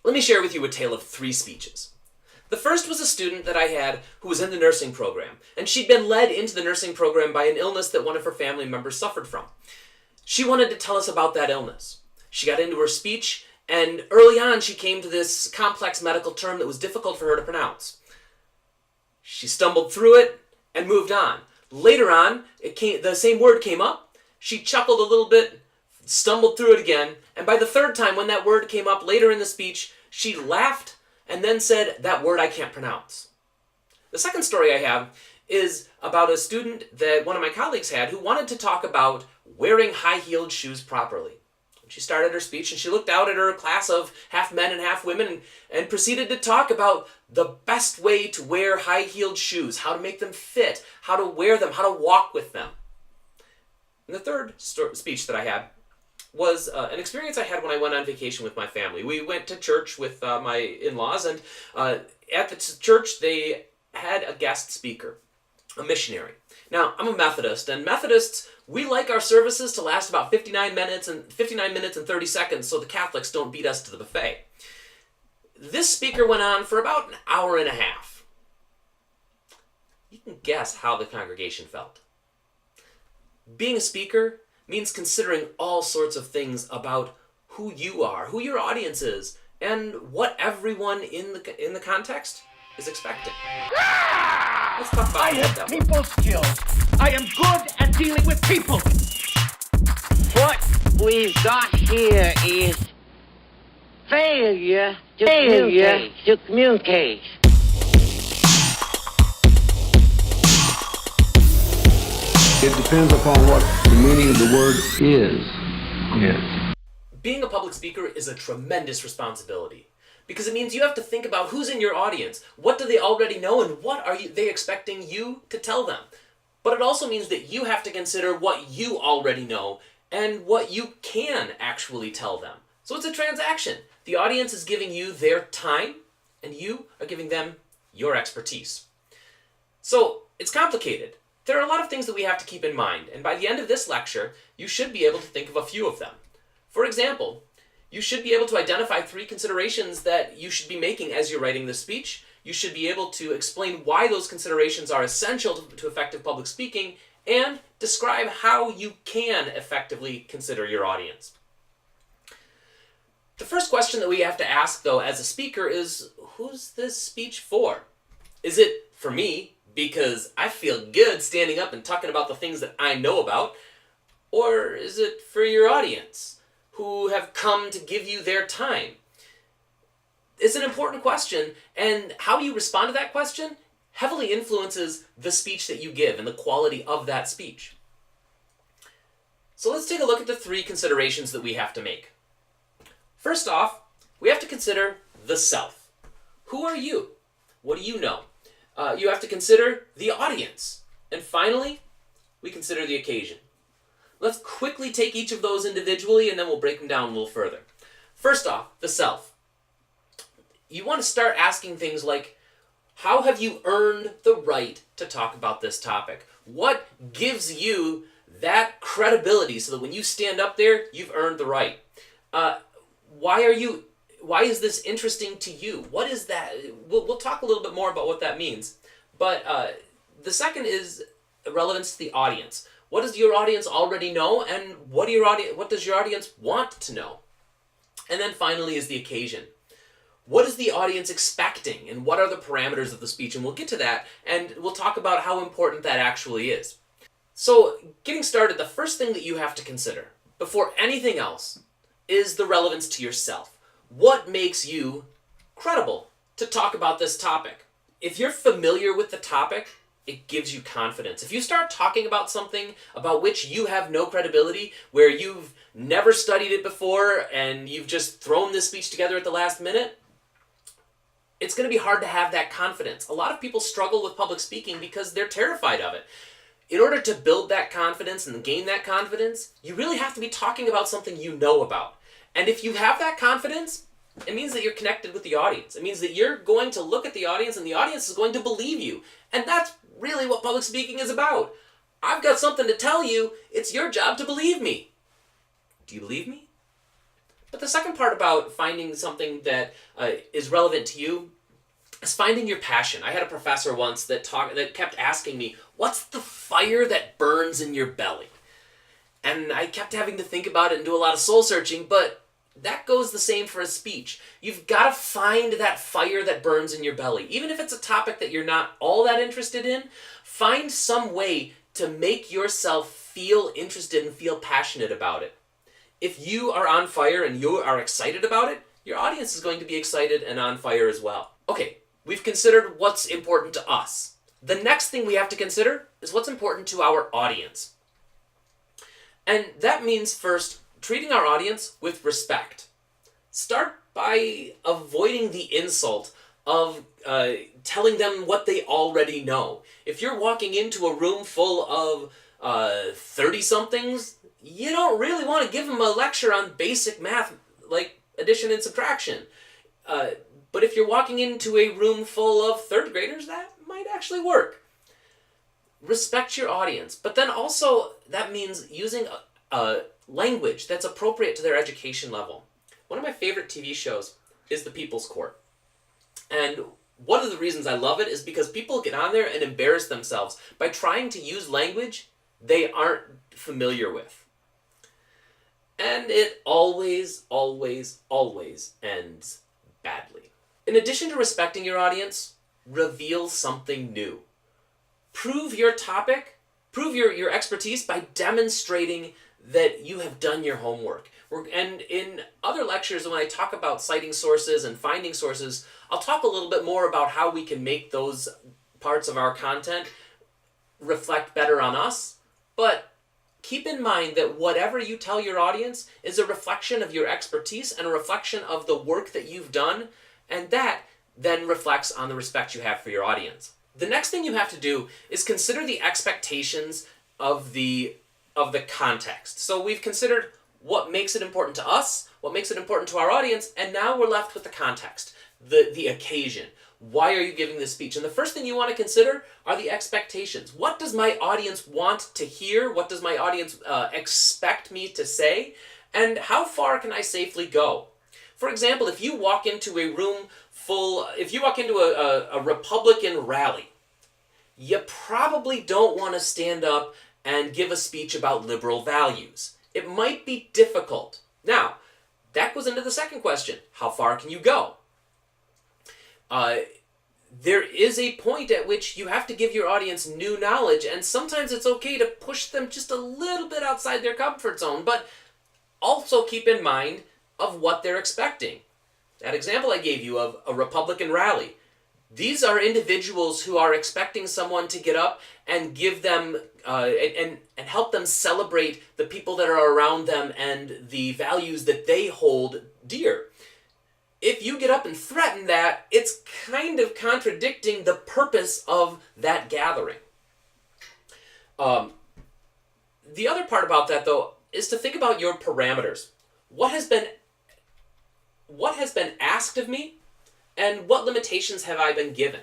Let me share with you a tale of 3 speeches. The first was a student that I had who was in the nursing program, and she'd been led into the nursing program by an illness that one of her family members suffered from. She wanted to tell us about that illness. She got into her speech, and early on she came to this complex medical term that was difficult for her to pronounce. She stumbled through it and moved on. Later on, the same word came up. She chuckled a little bit, stumbled through it again, and by the 3rd time when that word came up later in the speech, she laughed and then said, "That word I can't pronounce." The second story I have is about a student that one of my colleagues had who wanted to talk about wearing high-heeled shoes properly. She started her speech and she looked out at her class of half men and half women and proceeded to talk about the best way to wear high-heeled shoes, how to make them fit, how to wear them, how to walk with them. And the third speech that I had was an experience I had when I went on vacation with my family. We went to church with my in-laws, and at the church they had a guest speaker, a missionary. Now, I'm a Methodist, and Methodists, we like our services to last about 59 minutes and 30 seconds so the Catholics don't beat us to the buffet. This speaker went on for about an hour and a half. You can guess how the congregation felt. Being a speaker means considering all sorts of things about who you are, who your audience is, and what everyone in the context is expecting. Let's talk about I have people skills. I am good at dealing with people. What we've got here is failure to communicate. It depends upon what the meaning of the word is. Yes. Being a public speaker is a tremendous responsibility because it means you have to think about who's in your audience, what do they already know, and what are they expecting you to tell them. But it also means that you have to consider what you already know and what you can actually tell them. So it's a transaction. The audience is giving you their time, and you are giving them your expertise. So it's complicated. There are a lot of things that we have to keep in mind, and by the end of this lecture, you should be able to think of a few of them. For example, you should be able to identify 3 considerations that you should be making as you're writing the speech. You should be able to explain why those considerations are essential to effective public speaking, and describe how you can effectively consider your audience. The first question that we have to ask, though, as a speaker is, who's this speech for? Is it for me, because I feel good standing up and talking about the things that I know about? Or is it for your audience, who have come to give you their time? It's an important question, and how you respond to that question heavily influences the speech that you give and the quality of that speech. So let's take a look at the 3 considerations that we have to make. First off, we have to consider the self. Who are you? What do you know? You have to consider the audience. And finally, we consider the occasion. Let's quickly take each of those individually, and then we'll break them down a little further. First off, the self. You want to start asking things like, how have you earned the right to talk about this topic? What gives you that credibility so that when you stand up there, you've earned the right? Why is this interesting to you? What is that? We'll talk a little bit more about what that means. But the second is relevance to the audience. What does your audience already know, and what does your audience want to know? And then finally is the occasion. What is the audience expecting, and what are the parameters of the speech? And we'll get to that, and we'll talk about how important that actually is. So, getting started, the first thing that you have to consider, before anything else, is the relevance to yourself. What makes you credible to talk about this topic? If you're familiar with the topic, it gives you confidence. If you start talking about something about which you have no credibility, where you've never studied it before, and you've just thrown this speech together at the last minute, it's going to be hard to have that confidence. A lot of people struggle with public speaking because they're terrified of it. In order to build that confidence and gain that confidence, you really have to be talking about something you know about. And if you have that confidence, it means that you're connected with the audience. It means that you're going to look at the audience and the audience is going to believe you. And that's really what public speaking is about. I've got something to tell you. It's your job to believe me. Do you believe me? But the second part about finding something that is relevant to you is finding your passion. I had a professor once that kept asking me, what's the fire that burns in your belly? And I kept having to think about it and do a lot of soul searching, but that goes the same for a speech. You've got to find that fire that burns in your belly. Even if it's a topic that you're not all that interested in, find some way to make yourself feel interested and feel passionate about it. If you are on fire and you are excited about it, your audience is going to be excited and on fire as well. Okay, we've considered what's important to us. The next thing we have to consider is what's important to our audience. And that means first, treating our audience with respect. Start by avoiding the insult of telling them what they already know. If you're walking into a room full of 30-somethings, you don't really want to give them a lecture on basic math like addition and subtraction. But if you're walking into a room full of third graders, that might actually work. Respect your audience, but then also that means using language that's appropriate to their education level. One of my favorite TV shows is The People's Court. And one of the reasons I love it is because people get on there and embarrass themselves by trying to use language they aren't familiar with. And it always, always, always ends badly. In addition to respecting your audience, reveal something new. Prove your topic, prove your expertise by demonstrating that you have done your homework. And in other lectures, when I talk about citing sources and finding sources, I'll talk a little bit more about how we can make those parts of our content reflect better on us. But keep in mind that whatever you tell your audience is a reflection of your expertise and a reflection of the work that you've done, and that then reflects on the respect you have for your audience. The next thing you have to do is consider the expectations of the context. So we've considered what makes it important to us, what makes it important to our audience, and now we're left with the context, the occasion. Why are you giving this speech? And the first thing you want to consider are the expectations. What does my audience want to hear? What does my audience expect me to say? And how far can I safely go? For example, if you walk into a room if you walk into a Republican rally, you probably don't want to stand up and give a speech about liberal values. It might be difficult. Now, that goes into the second question. How far can you go? There is a point at which you have to give your audience new knowledge, and sometimes it's okay to push them just a little bit outside their comfort zone, but also keep in mind of what they're expecting. That example I gave you of a Republican rally. These are individuals who are expecting someone to get up and give them and help them celebrate the people that are around them and the values that they hold dear. If you get up and threaten that, it's kind of contradicting the purpose of that gathering. The other part about that, though, is to think about your parameters. What has been asked of me, and what limitations have I been given?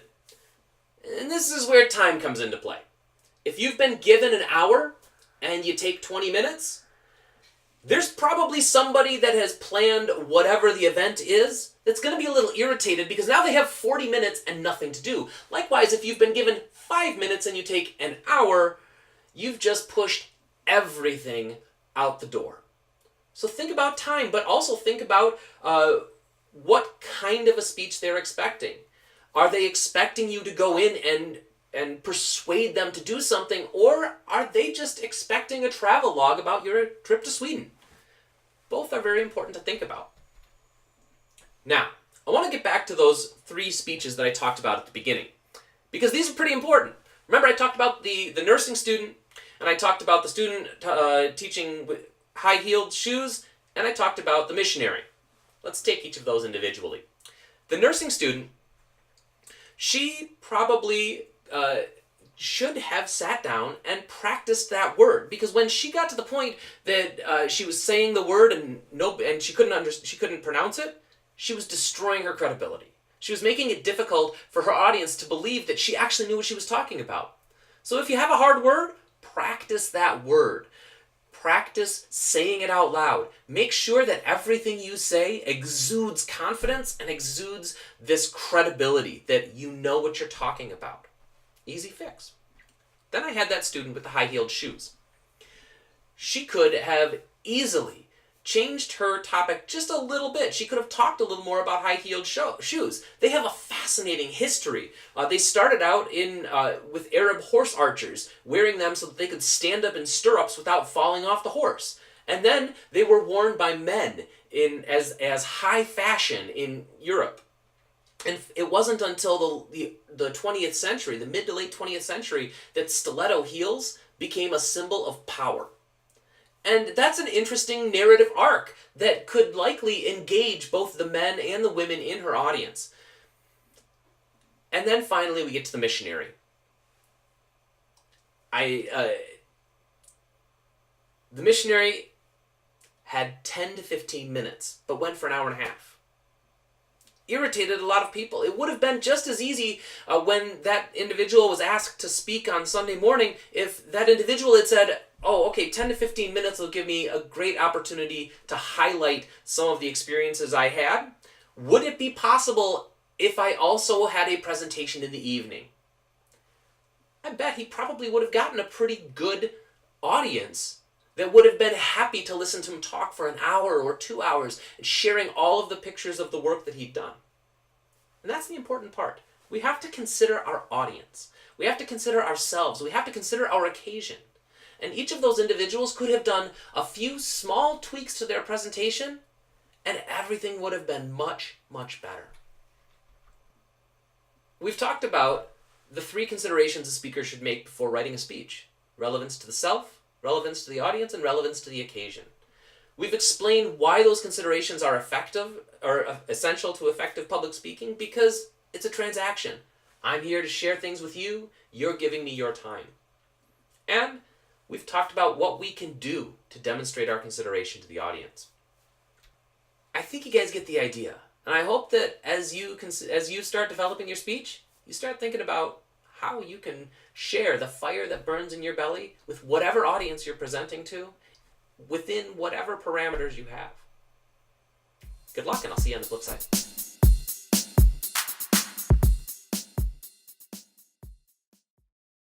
And this is where time comes into play. If you've been given an hour and you take 20 minutes, there's probably somebody that has planned whatever the event is that's going to be a little irritated because now they have 40 minutes and nothing to do. Likewise, if you've been given 5 minutes and you take an hour, you've just pushed everything out the door. So think about time, but also think about what kind of a speech they're expecting. Are they expecting you to go in and persuade them to do something, or are they just expecting a travel log about your trip to Sweden? Both are very important to think about. Now, I want to get back to those 3 speeches that I talked about at the beginning, because these are pretty important. Remember, I talked about the nursing student, and I talked about the student teaching with high-heeled shoes, and I talked about the missionary. Let's take each of those individually. The nursing student, she probably should have sat down and practiced that word, because when she got to the point that she was saying the word and she couldn't pronounce it, she was destroying her credibility. She was making it difficult for her audience to believe that she actually knew what she was talking about. So if you have a hard word, practice that word. practice saying it out loud. Make sure that everything you say exudes confidence and exudes this credibility that you know what you're talking about. Easy fix. Then I had that student with the high-heeled shoes. She could have easily changed her topic just a little bit. She could have talked a little more about high-heeled shoes. They have a fascinating history. They started out with Arab horse archers, wearing them so that they could stand up in stirrups without falling off the horse. And then they were worn by men as high fashion in Europe. And it wasn't until the 20th century, the mid to late 20th century, that stiletto heels became a symbol of power. And that's an interesting narrative arc that could likely engage both the men and the women in her audience. And then finally we get to the missionary. The missionary had 10 to 15 minutes, but went for an hour and a half. Irritated a lot of people. It would have been just as easy when that individual was asked to speak on Sunday morning if that individual had said, oh, okay, 10 to 15 minutes will give me a great opportunity to highlight some of the experiences I had. Would it be possible if I also had a presentation in the evening? I bet he probably would have gotten a pretty good audience that would have been happy to listen to him talk for an hour or 2 hours and sharing all of the pictures of the work that he'd done. And that's the important part. We have to consider our audience. We have to consider ourselves. We have to consider our occasion. And each of those individuals could have done a few small tweaks to their presentation, and everything would have been much, much better. We've talked about the 3 considerations a speaker should make before writing a speech: relevance to the self, relevance to the audience, and relevance to the occasion. We've explained why those considerations are effective or essential to effective public speaking, because it's a transaction. I'm here to share things with you. You're giving me your time. And we've talked about what we can do to demonstrate our consideration to the audience. I think you guys get the idea. And I hope that as you start developing your speech, you start thinking about how you can share the fire that burns in your belly with whatever audience you're presenting to, within whatever parameters you have. Good luck, and I'll see you on the flip side.